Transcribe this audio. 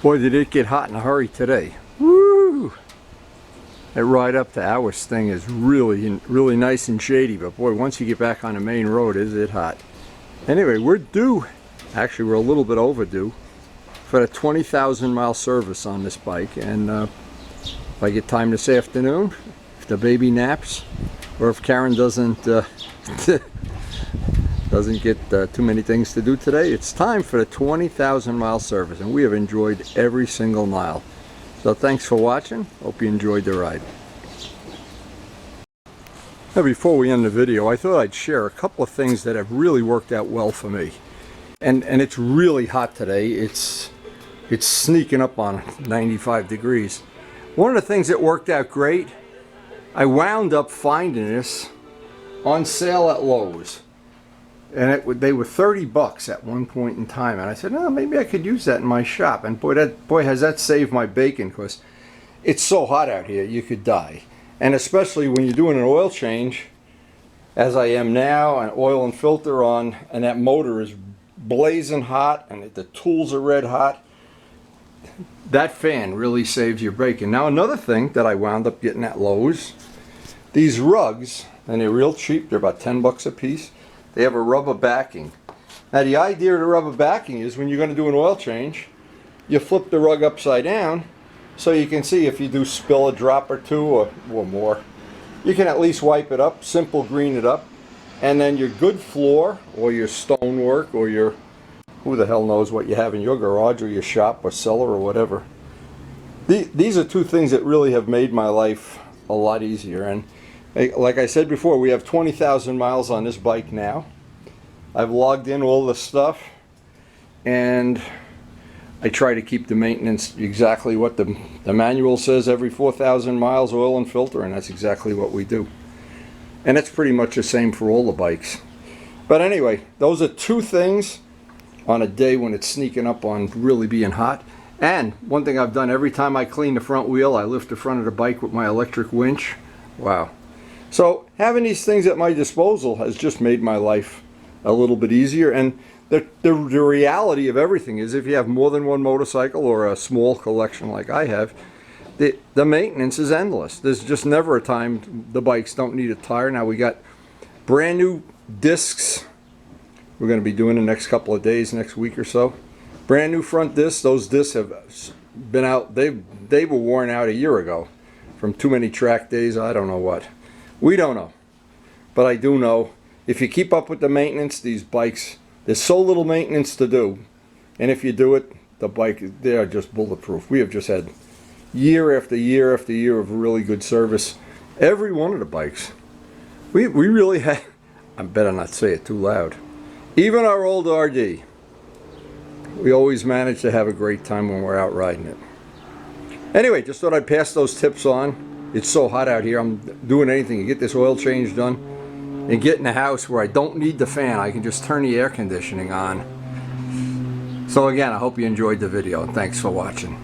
Boy, did it get hot in a hurry today. Woo! That ride up to Awosting is really nice and shady, but boy, once you get back on the main road, is it hot. Anyway, we're due, actually we're a little bit overdue, for the 20,000 mile service on this bike. And if I get time this afternoon, if the baby naps, or if Karen doesn't get too many things to do today, it's time for the 20,000 mile service, and we have enjoyed every single mile. So thanks for watching. Hope you enjoyed the ride. Now, before we end the video, I thought I'd share a couple of things that have really worked out well for me. And it's really hot today. It's sneaking up on 95 degrees. One of the things that worked out great, I wound up finding this on sale at Lowe's. And they were 30 bucks at one point in time, and I said, oh, maybe I could use that in my shop. And boy, has that saved my bacon, because it's so hot out here you could die. And especially when you're doing an oil change, as I am now, an oil and filter on, and that motor is blazing hot and the tools are red hot, that fan really saves your bacon. Now, another thing that I wound up getting at Lowe's, these rugs, and they're real cheap, they're about 10 bucks a piece. They have a rubber backing. Now, the idea of the rubber backing is when you're going to do an oil change, you flip the rug upside down so you can see if you do spill a drop or two or more. You can at least wipe it up, simple green it up, and then your good floor or your stonework or your, who the hell knows what you have in your garage or your shop or cellar or whatever. These are two things that really have made my life a lot easier. And like I said before, we have 20,000 miles on this bike now. I've logged in all the stuff, and I try to keep the maintenance exactly what the manual says, every 4,000 miles oil and filter, and that's exactly what we do. And it's pretty much the same for all the bikes. But anyway, those are two things on a day when it's sneaking up on really being hot. And one thing I've done, every time I clean the front wheel, I lift the front of the bike with my electric winch. Wow. So having these things at my disposal has just made my life a little bit easier. And the reality of everything is, if you have more than one motorcycle or a small collection like I have, the maintenance is endless. There's just never a time the bikes don't need a tire. Now, we got brand new discs we're going to be doing the next couple of days, next week or so. Brand new front discs. Those discs have been out, they were worn out a year ago from too many track days. I don't know what. We don't know. But I do know, if you keep up with the maintenance, these bikes, there's so little maintenance to do. And if you do it, the bike, they are just bulletproof. We have just had year after year after year of really good service. Every one of the bikes. We really had, I better not say it too loud. Even our old RD. We always manage to have a great time when we're out riding it. Anyway, just thought I'd pass those tips on. It's so hot out here. I'm doing anything to get this oil change done and get in a house where I don't need the fan. I can just turn the air conditioning on. So again, I hope you enjoyed the video, and thanks for watching.